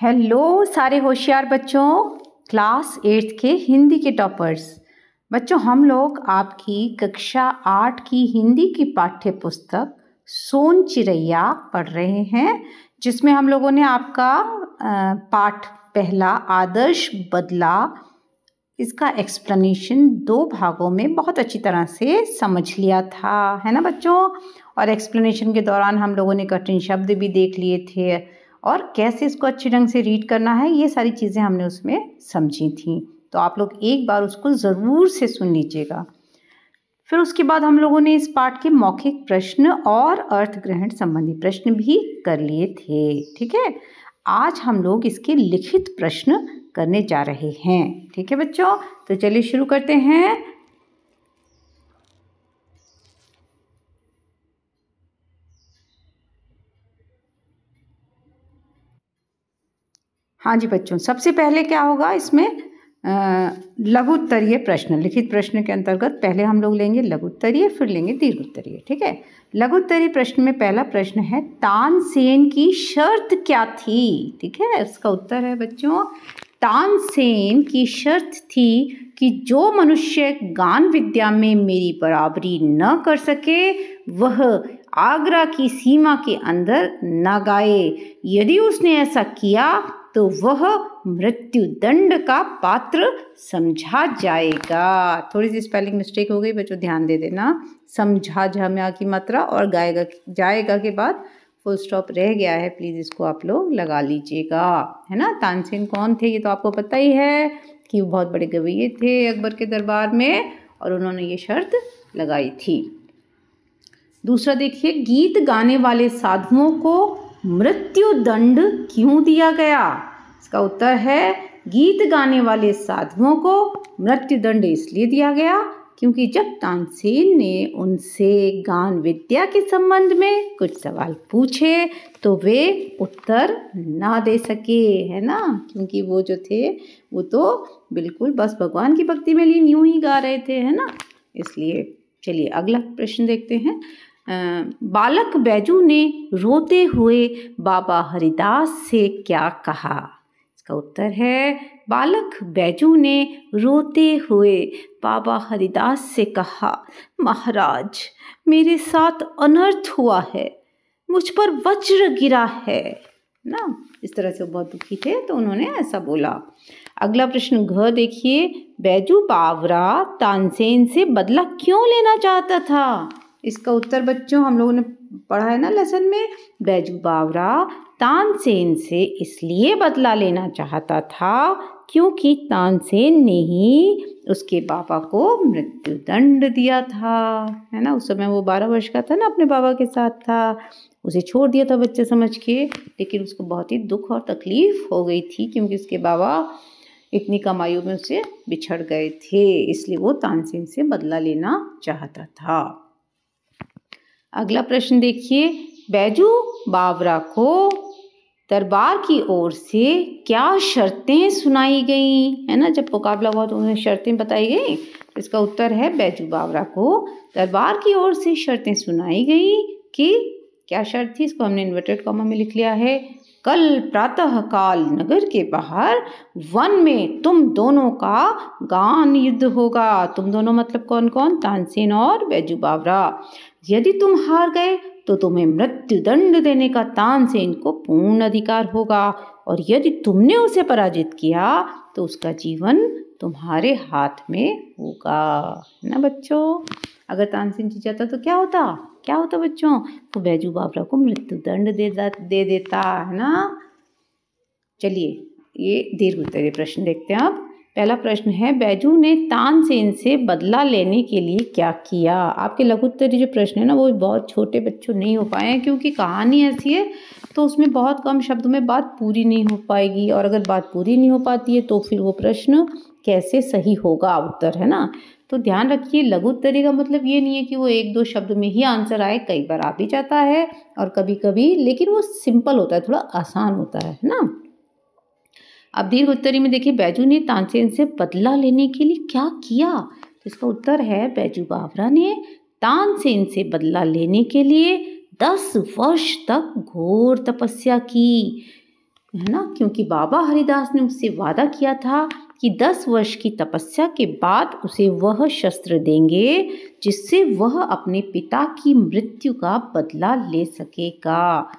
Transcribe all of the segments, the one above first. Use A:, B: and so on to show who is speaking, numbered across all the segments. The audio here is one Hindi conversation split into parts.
A: हेलो सारे होशियार बच्चों, क्लास 8 के हिंदी के टॉपर्स। बच्चों, हम लोग आपकी कक्षा 8 की हिंदी की पाठ्य पुस्तक सोन चिरैया पढ़ रहे हैं, जिसमें हम लोगों ने आपका पाठ पहला आदर्श बदला, इसका एक्सप्लेनेशन 2 भागों में बहुत अच्छी तरह से समझ लिया था, है ना बच्चों। और एक्सप्लेनेशन के दौरान हम लोगों ने कठिन शब्द भी देख लिए थे और कैसे इसको अच्छे ढंग से रीड करना है, ये सारी चीज़ें हमने उसमें समझी थी। तो आप लोग एक बार उसको ज़रूर से सुन लीजिएगा। फिर उसके बाद हम लोगों ने इस पाठ के मौखिक प्रश्न और अर्थ ग्रहण संबंधी प्रश्न भी कर लिए थे। ठीक है, आज हम लोग इसके लिखित प्रश्न करने जा रहे हैं। ठीक है बच्चों, तो चलिए शुरू करते हैं। हाँ जी बच्चों, सबसे पहले क्या होगा इसमें लघु उत्तरीय प्रश्न। लिखित प्रश्न के अंतर्गत पहले हम लोग लेंगे लघु उत्तरीय, फिर लेंगे दीर्घ उत्तरीय। ठीक है, लघु उत्तरीय प्रश्न में पहला प्रश्न है, तानसेन की शर्त क्या थी? ठीक है, इसका उत्तर है बच्चों, तानसेन की शर्त थी कि जो मनुष्य गान विद्या में मेरी बराबरी न कर सके वह आगरा की सीमा के अंदर न गाए। यदि उसने ऐसा किया तो वह मृत्युदंड का पात्र समझा जाएगा। थोड़ी सी स्पेलिंग मिस्टेक हो गई बच्चों, ध्यान दे देना। समझा झा की मात्रा और गाएगा जाएगा के बाद फुल स्टॉप रह गया है, प्लीज़ इसको आप लोग लगा लीजिएगा, है ना। तानसेन कौन थे ये तो आपको पता ही है कि वो बहुत बड़े गवैये थे अकबर के दरबार में, और उन्होंने ये शर्त लगाई थी। दूसरा देखिए, गीत गाने वाले साधुओं को मृत्युदंड क्यों दिया गया? इसका उत्तर है, गीत गाने वाले साधुओं को मृत्युदंड इसलिए दिया गया क्योंकि जब तानसेन ने उनसे गान विद्या के संबंध में कुछ सवाल पूछे तो वे उत्तर ना दे सके, है ना। क्योंकि वो जो थे वो तो बिल्कुल बस भगवान की भक्ति में लीन यूं ही गा रहे थे, है ना, इसलिए। चलिए अगला प्रश्न देखते हैं। बालक बैजू ने रोते हुए बाबा हरिदास से क्या कहा? इसका उत्तर है, बालक बैजू ने रोते हुए बाबा हरिदास से कहा, महाराज मेरे साथ अनर्थ हुआ है, मुझ पर वज्र गिरा है ना। इस तरह से वो बहुत दुखी थे तो उन्होंने ऐसा बोला। अगला प्रश्न घ देखिए, बैजू बावरा तानसेन से बदला क्यों लेना चाहता था? इसका उत्तर बच्चों हम लोगों ने पढ़ा है ना लेसन में, बैजू बावरा तानसेन से इसलिए बदला लेना चाहता था क्योंकि तानसेन ने ही उसके बाबा को मृत्युदंड दिया था, है ना। उस समय वो 12 वर्ष का था ना, अपने बाबा के साथ था, उसे छोड़ दिया था बच्चे समझ के, लेकिन उसको बहुत ही दुख और तकलीफ हो गई थी क्योंकि उसके बाबा इतनी कम आयु में उससे बिछड़ गए थे, इसलिए वो तानसेन से बदला लेना चाहता था। अगला प्रश्न देखिए, बैजू बावरा को दरबार की ओर से क्या शर्तें सुनाई गई? है ना, जब मुकाबला हुआ तो उन्हें शर्तें बताई गई। इसका उत्तर है, बैजू बावरा को दरबार की ओर से शर्तें सुनाई गई कि क्या शर्त थी? इसको हमने इन्वर्टेड कॉमा में लिख लिया है, कल प्रातः काल नगर के बाहर वन में तुम दोनों का गान युद्ध होगा। तुम दोनों मतलब कौन कौन? तानसेन और बैजू बावरा। यदि तुम हार गए तो तुम्हें मृत्युदंड देने का तानसेन को पूर्ण अधिकार होगा, और यदि तुमने उसे पराजित किया तो उसका जीवन तुम्हारे हाथ में होगा, है ना बच्चों। अगर तानसेन जीत जाता तो क्या होता? क्या होता बच्चों? तो बैजू बावरा को मृत्युदंड दे देता, है ना। चलिए ये दीर्घ उत्तरीय प्रश्न देखते हैं अब। पहला प्रश्न है, बैजू ने तानसेन से बदला लेने के लिए क्या किया? आपके लघु उत्तरीय जो प्रश्न है ना वो बहुत छोटे बच्चों नहीं हो पाए हैं क्योंकि कहानी ऐसी है तो उसमें बहुत कम शब्दों में बात पूरी नहीं हो पाएगी, और अगर बात पूरी नहीं हो पाती है तो फिर वो प्रश्न कैसे सही होगा उत्तर, है ना। तो ध्यान रखिए, लघु उत्तरीय का मतलब ये नहीं है कि वो 1-2 शब्द में ही आंसर आए, कई बार आ भी जाता है और कभी कभी, लेकिन वो सिंपल होता है, थोड़ा आसान होता है ना। अब दीर्घ उत्तरी में देखिए, बैजू ने तानसेन से बदला लेने के लिए क्या किया? तो इसका उत्तर है, बैजू बावरा ने तानसेन से बदला लेने के लिए 10 वर्ष तक घोर तपस्या की। है ना, क्योंकि बाबा हरिदास ने उससे वादा किया था कि 10 वर्ष की तपस्या के बाद उसे वह शस्त्र देंगे जिससे वह अपने पिता की मृत्यु का बदला ले सकेगा।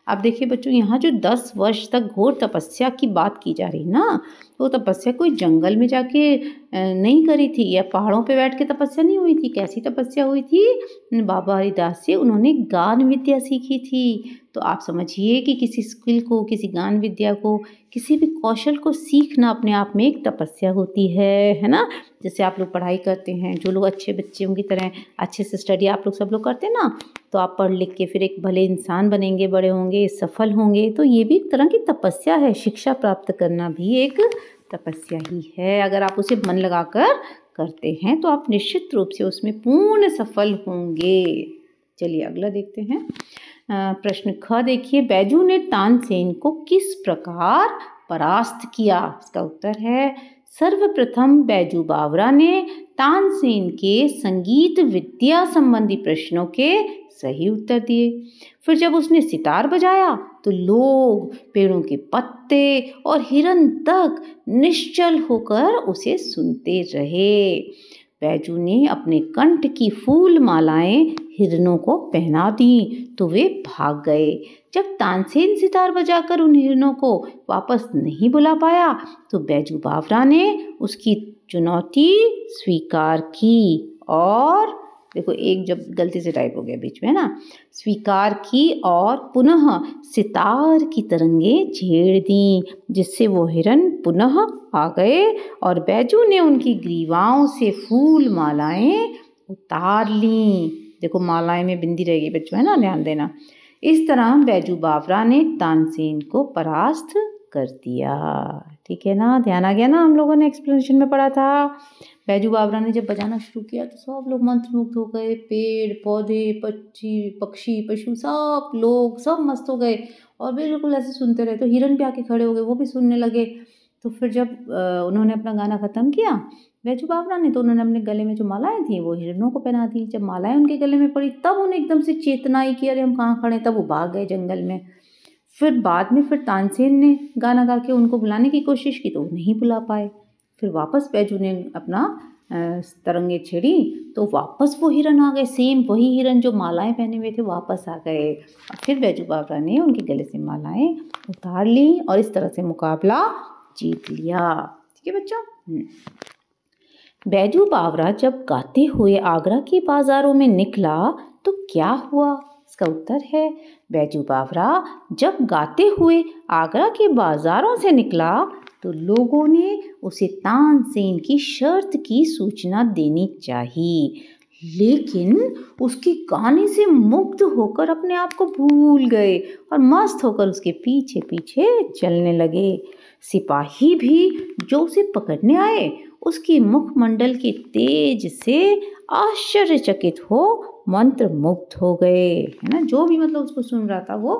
A: अब देखिए बच्चों, यहाँ जो 10 वर्ष तक घोर तपस्या की बात की जा रही ना, तो तपस्या कोई जंगल में जाके नहीं करी थी या पहाड़ों पे बैठ के तपस्या नहीं हुई थी। कैसी तपस्या हुई थी? बाबा हरिदास से उन्होंने गान विद्या सीखी थी। तो आप समझिए कि किसी स्किल को, किसी गान विद्या को, किसी भी कौशल को सीखना अपने आप में एक तपस्या होती है ना। जैसे आप लोग पढ़ाई करते हैं, जो लोग अच्छे बच्चों की तरह अच्छे से स्टडी आप लोग सब लोग करते हैं ना, तो आप पढ़ लिख के फिर एक भले इंसान बनेंगे, बड़े होंगे, सफल होंगे। तो ये भी एक तरह की तपस्या है। शिक्षा प्राप्त करना भी एक तपस्या ही है। अगर आप उसे मन लगाकर करते हैं तो आप निश्चित रूप से उसमें पूर्ण सफल होंगे। चलिए अगला देखते हैं। प्रश्न ख देखिए, बैजू ने तानसेन को किस प्रकार परास्त किया? इसका उत्तर है, सर्वप्रथम बैजू बावरा ने तानसेन के संगीत विद्या संबंधी प्रश्नों के सही उत्तर दिए। फिर जब उसने सितार बजाया तो लोग, पेड़ों के पत्ते और हिरन तक निश्चल होकर उसे सुनते रहे। बैजू ने अपने कंठ की फूल मालाएं हिरनों को पहना दी तो वे भाग गए। जब तानसेन सितार बजाकर उन हिरनों को वापस नहीं बुला पाया तो बैजू बावरा ने उसकी चुनौती स्वीकार की और देखो, एक जब गलती से टाइप हो गया बीच में, है ना, स्वीकार की और पुनः सितार की तरंगें छेड़ दी, जिससे वो हिरन पुनः आ गए और बैजू ने उनकी ग्रीवाओं से फूल मालाएं उतार लीं। देखो, मालाएं में बिंदी रहेगी बच्चों, है ना, ध्यान देना। इस तरह बैजू बावरा ने तानसेन को परास्त कर दिया। ठीक है ना, ध्यान आ गया ना? हम लोगों ने एक्सप्लेनेशन में पढ़ा था। बैजू बावरा ने जब बजाना शुरू किया तो सब लोग मंत्रमुग्ध हो गए। पेड़ पौधे, पक्षी पशु, सब लोग सब मस्त हो गए और बिल्कुल ऐसे सुनते रहे। तो हिरन भी आके खड़े हो गए, वो भी सुनने लगे। तो फिर जब उन्होंने अपना गाना ख़त्म किया बैजू बावरा ने, तो उन्होंने अपने गले में जो मालाएं थी वो हिरनों को पहना दी। जब मालाएं उनके गले में पड़ी तब उन्हें एकदम से चेतना आई कि अरे हम कहाँ खड़े। तब वो भाग गए जंगल में। फिर बाद में फिर तानसेन ने गाना गा के उनको बुलाने की कोशिश की तो वो नहीं बुला पाए। फिर वापस बैजू ने अपना तरंगे छेड़ी तो वापस वो हिरन आ गए। सेम वही हिरन जो मालाएं पहने हुए थे वापस आ गए और फिर बैजू बावरा ने उनके गले से मालाएं उतार ली और इस तरह से मुकाबला जीत लिया। ठीक है बच्चों। बैजू बावरा जब गाते हुए आगरा के बाजारों में निकला तो क्या हुआ? इसका उत्तर है, बैजू बावरा जब गाते हुए आगरा के बाजारों से निकला तो लोगों ने उसे तानसेन की शर्त की सूचना देनी चाहिए, लेकिन उसके गाने से मुग्ध होकर अपने आप को भूल गए और मस्त होकर उसके पीछे पीछे चलने लगे। सिपाही भी जो उसे पकड़ने आए उसके मुखमंडल के तेज से आश्चर्यचकित हो मंत्रमुग्ध हो गए, है ना। जो भी मतलब उसको सुन रहा था वो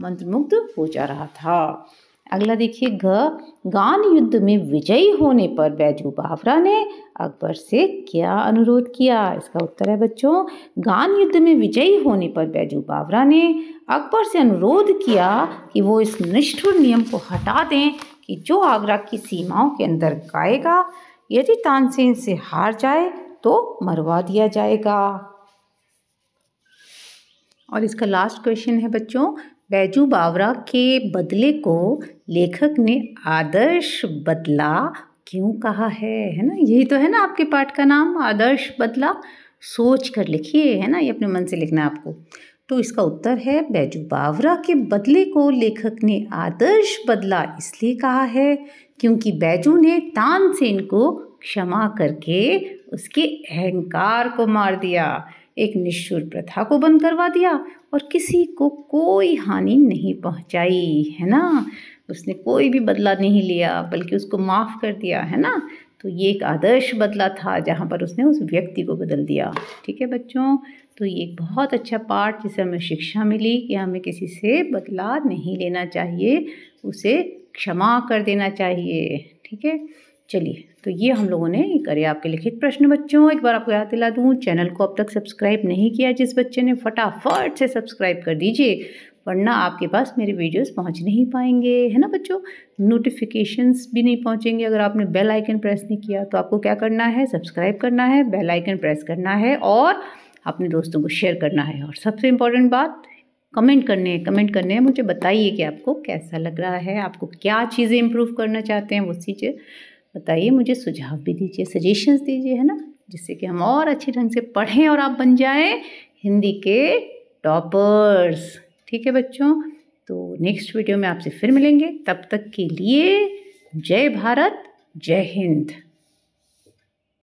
A: मंत्रमुग्ध हो जा रहा था। अगला देखिए, गान युद्ध में विजयी होने पर बैजू बावरा ने अकबर से क्या अनुरोध किया? इसका उत्तर है बच्चों, गान युद्ध में विजयी होने पर बैजू बावरा ने अकबर से अनुरोध किया कि वो इस निष्ठुर नियम को हटा दें कि जो आगरा की सीमाओं के अंदर गाएगा, यदि तानसेन से हार जाए तो मरवा दिया जाएगा। और इसका लास्ट क्वेश्चन है बच्चों, बैजू बावरा के बदले को लेखक ने आदर्श बदला क्यों कहा है ना। यही तो है ना आपके पाठ का नाम, आदर्श बदला। सोच कर लिखिए, है ना, ये अपने मन से लिखना है आपको। तो इसका उत्तर है, बैजू बावरा के बदले को लेखक ने आदर्श बदला इसलिए कहा है क्योंकि बैजू ने तानसेन को क्षमा करके उसके अहंकार को मार दिया, एक निष्ठुर प्रथा को बंद करवा दिया और किसी को कोई हानि नहीं पहुंचाई, है ना। उसने कोई भी बदला नहीं लिया बल्कि उसको माफ़ कर दिया, है ना। तो ये एक आदर्श बदला था जहाँ पर उसने उस व्यक्ति को बदल दिया। ठीक है बच्चों, तो ये एक बहुत अच्छा पाठ जिससे हमें शिक्षा मिली कि हमें किसी से बदला नहीं लेना चाहिए, उसे क्षमा कर देना चाहिए। ठीक है, चलिए, तो ये हम लोगों ने करे आपके लिखित प्रश्न। बच्चों एक बार आपको याद दिला दूँ, चैनल को अब तक सब्सक्राइब नहीं किया जिस बच्चे ने, फटाफट से सब्सक्राइब कर दीजिए। वरना आपके पास मेरे वीडियोस पहुंच नहीं पाएंगे, है ना बच्चों। नोटिफिकेशंस भी नहीं पहुंचेंगे अगर आपने बेल आइकन प्रेस नहीं किया। तो आपको क्या करना है, सब्सक्राइब करना है, बेल आइकन प्रेस करना है और अपने दोस्तों को शेयर करना है। और सबसे इम्पॉर्टेंट बात, कमेंट करने हैं। मुझे बताइए कि आपको कैसा लग रहा है, आपको क्या चीज़ें इम्प्रूव करना चाहते हैं वो चीज़ें बताइए, मुझे सुझाव भी दीजिए, सजेशंस दीजिए, है ना, जिससे कि हम और अच्छे ढंग से पढ़ें और आप बन जाएं हिंदी के टॉपर्स। ठीक है बच्चों, तो नेक्स्ट वीडियो में आपसे फिर मिलेंगे। तब तक के लिए जय भारत, जय हिंद।